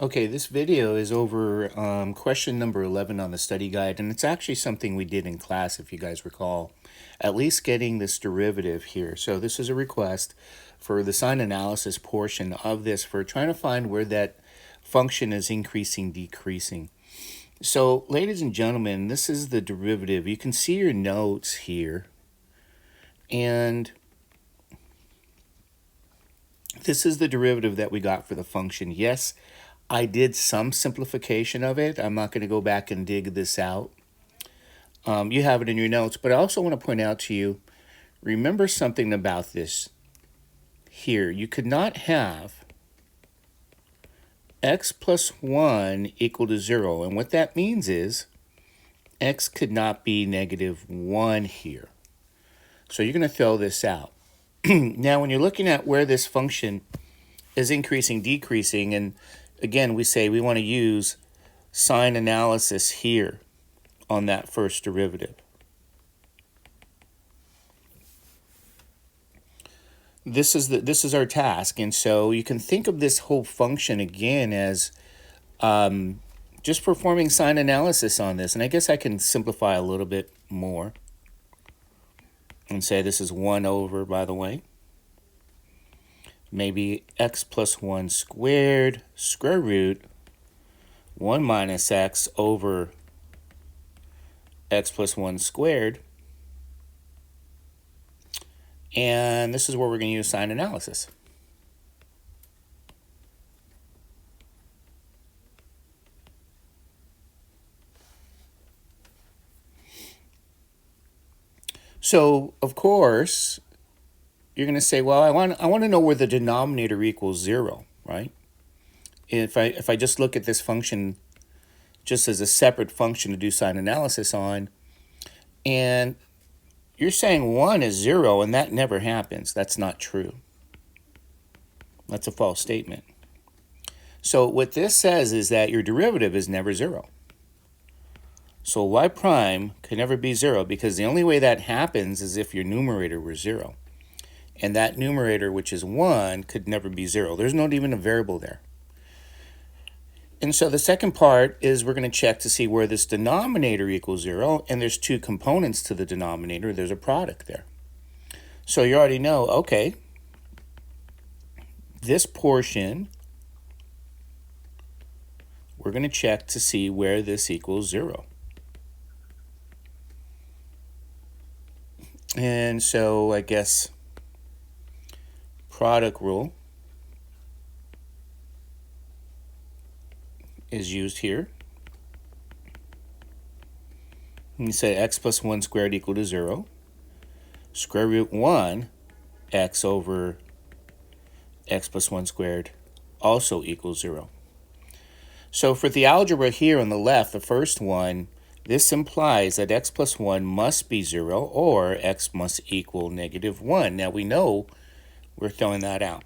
Okay, this video is over question number 11 on the study guide, and it's actually something we did in class, if you guys recall, at least getting this derivative here. So this is a request for the sign analysis portion of this for trying to find where that function is increasing, decreasing. So, ladies and gentlemen, this is the derivative. You can see your notes here, and this is the derivative that we got for the function. Yes, I did some simplification of it. I'm not going to go back and dig this out. You have it in your notes, but I also want to point out to you, remember something about this here. You could not have x plus 1 equal to 0. And what that means is x could not be negative 1 here. So you're going to throw this out. Now, when you're looking at where this function is increasing, decreasing, and again, we say we want to use sign analysis here on that first derivative. This is our task, and so you can think of this whole function again as just performing sign analysis on this. And I guess I can simplify a little bit more and say this is 1 over, by the way, maybe x plus 1 squared square root 1 minus x over x plus 1 squared. And this is where we're going to use sign analysis. So, of course, you're going to say, well, I want to know where the denominator equals 0, right? If I just look at this function just as a separate function to do sign analysis on, and you're saying 1 is 0, and that never happens. That's not true. That's a false statement. So what this says is that your derivative is never 0. So y prime can never be 0, because the only way that happens is if your numerator were 0. And that numerator, which is 1, could never be 0. There's not even a variable there. And so the second part is we're going to check to see where this denominator equals 0, and there's two components to the denominator. There's a product there. So you already know, okay, this portion, we're going to check to see where this equals 0. And so I guess product rule is used here. You say x plus 1 squared equal to 0. Square root 1 x over x plus 1 squared also equals 0. So for the algebra here on the left, the first one, this implies that x plus 1 must be 0 or x must equal negative 1. Now we know we're throwing that out.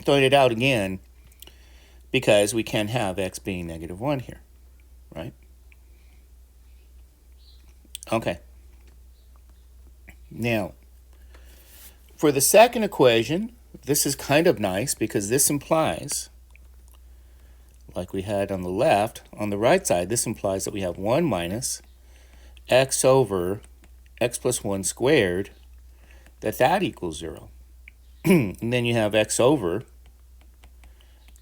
Throwing it out again because we can't have x being negative 1 here, right? Okay. Now, for the second equation, this is kind of nice because this implies, like we had on the left, on the right side, this implies that we have 1 minus x over x plus 1 squared, that equals 0. And then you have x over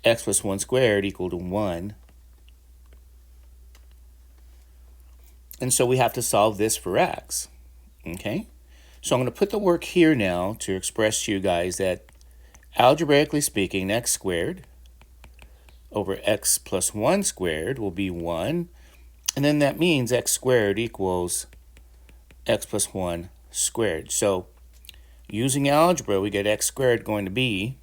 x plus 1 squared equal to 1. And so we have to solve this for x, okay? So I'm going to put the work here now to express to you guys that, algebraically speaking, x squared over x plus 1 squared will be 1. And then that means x squared equals x plus 1 squared. So using algebra, we get x squared going to be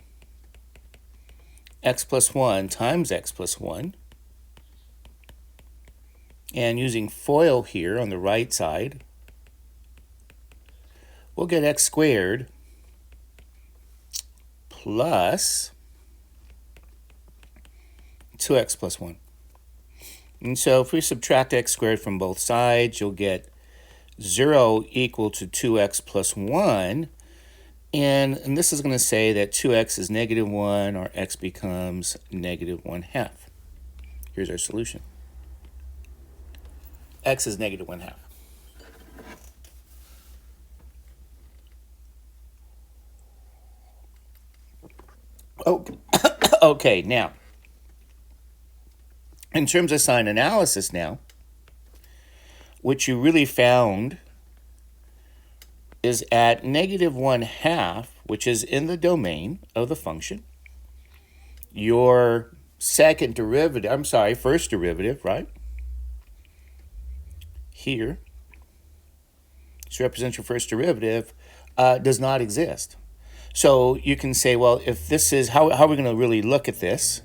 x plus 1 times x plus 1. And using FOIL here on the right side, we'll get x squared plus 2x plus 1. And so if we subtract x squared from both sides, you'll get 0 equal to 2x plus 1. And this is going to say that 2x is negative 1, or x becomes negative 1/2. Here's our solution. X is negative 1/2. Oh, okay, now, in terms of sign analysis now, what you really found is at negative 1/2, which is in the domain of the function, your first derivative, right? Here, this represents your first derivative, does not exist. So you can say, well, if this is, how are we going to really look at this?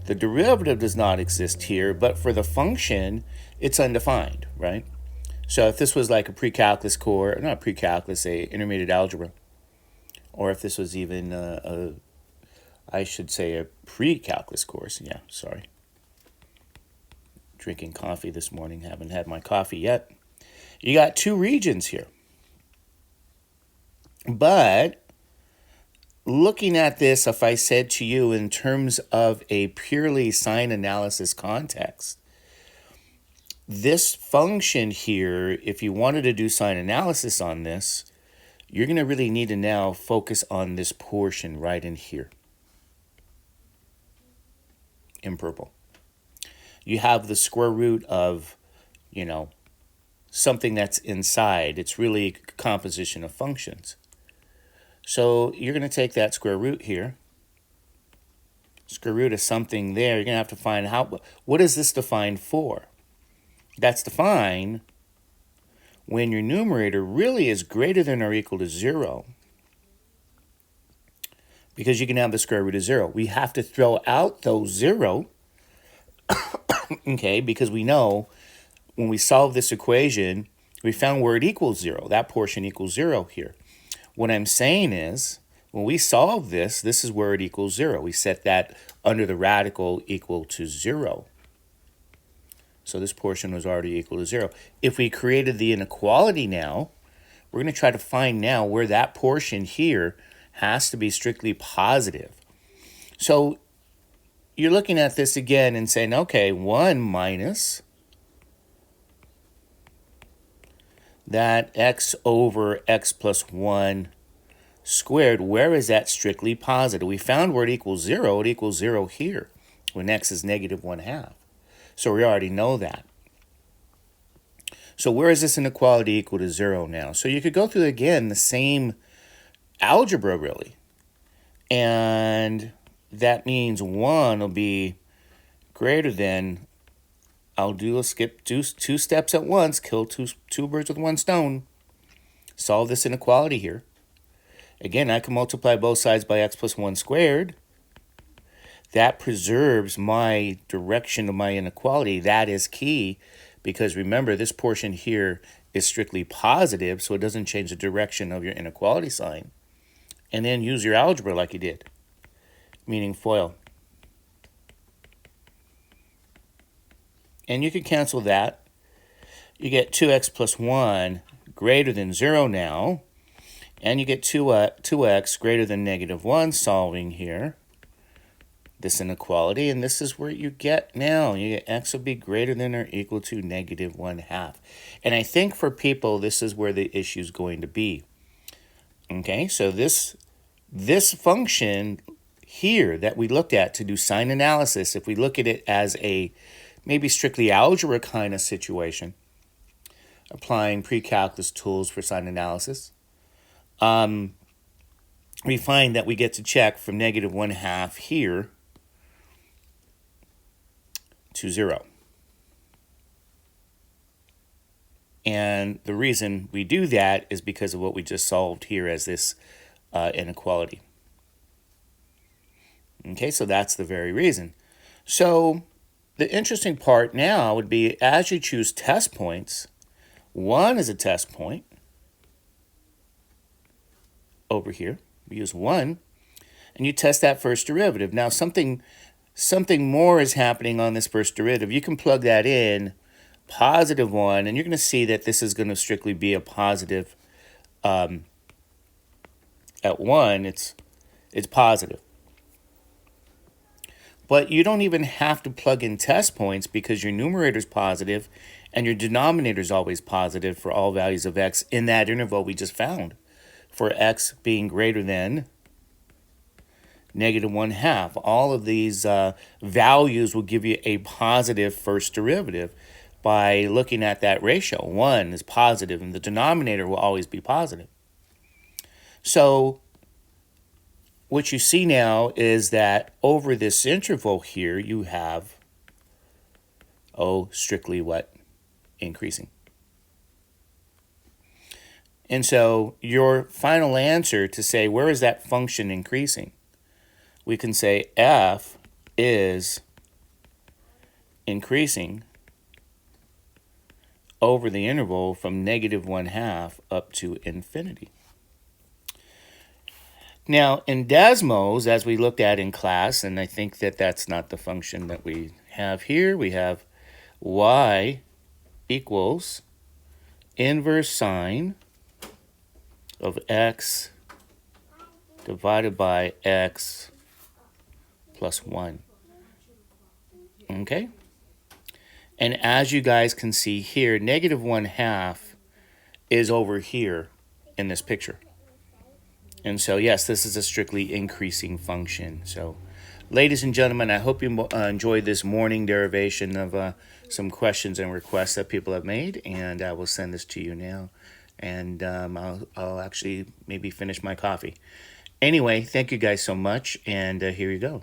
The derivative does not exist here, but for the function, it's undefined, right? So if this was like a pre-calculus course, not pre-calculus, a intermediate algebra, or if this was even I should say a pre-calculus course. Yeah, sorry. Drinking coffee this morning, haven't had my coffee yet. You got two regions here. But looking at this, if I said to you in terms of a purely sign analysis context, this function here, if you wanted to do sign analysis on this, you're going to really need to now focus on this portion right in here in purple. You have the square root of, something that's inside. It's really a composition of functions. So you're going to take that square root here. Square root of something there. You're going to have to find what is this defined for? That's defined when your numerator really is greater than or equal to 0. Because you can have the square root of 0. We have to throw out those 0, okay, because we know when we solve this equation, we found where it equals 0. That portion equals 0 here. What I'm saying is, when we solve this, this is where it equals 0. We set that under the radical equal to 0. So this portion was already equal to 0. If we created the inequality now, we're going to try to find now where that portion here has to be strictly positive. So you're looking at this again and saying, okay, 1 minus that x over x plus 1 squared, where is that strictly positive? We found where it equals 0. It equals 0 here when x is negative 1/2. So we already know that. So where is this inequality equal to 0 now? So you could go through again the same algebra really. And that means 1 will be greater than, I'll skip two steps at once, kill two birds with one stone. Solve this inequality here. Again, I can multiply both sides by x plus 1 squared. That preserves my direction of my inequality. That is key because remember, this portion here is strictly positive, so it doesn't change the direction of your inequality sign. And then use your algebra like you did, meaning FOIL. And you can cancel that. You get 2x plus 1 greater than 0 now. And you get 2x greater than negative 1 solving here. This inequality, and this is where you get now. You get x will be greater than or equal to negative 1/2. And I think for people, this is where the issue is going to be. Okay, so this function here that we looked at to do sign analysis, if we look at it as a maybe strictly algebra kind of situation, applying pre-calculus tools for sign analysis, we find that we get to check from negative 1/2 here to 0. And the reason we do that is because of what we just solved here as this inequality. Okay, so that's the very reason. So the interesting part now would be as you choose test points, 1 is a test point over here. We use 1, and you test that first derivative. Now something more is happening on this first derivative. You can plug that in, positive 1, and you're going to see that this is going to strictly be a positive at 1, it's positive. But you don't even have to plug in test points because your numerator is positive and your denominator is always positive for all values of x in that interval we just found, for x being greater than negative 1/2. All of these values will give you a positive first derivative by looking at that ratio. 1 is positive and the denominator will always be positive. So what you see now is that over this interval here, you have, strictly what? Increasing. And so your final answer to say, where is that function increasing? We can say f is increasing over the interval from negative 1/2 up to infinity. Now, in Desmos, as we looked at in class, and I think that that's not the function that we have here, we have y equals inverse sine of x divided by x plus 1. Okay? And as you guys can see here, negative 1/2 is over here in this picture. And so, yes, this is a strictly increasing function. So, ladies and gentlemen, I hope you enjoyed this morning derivation of some questions and requests that people have made. And I will send this to you now. And I'll actually maybe finish my coffee. Anyway, thank you guys so much. And here you go.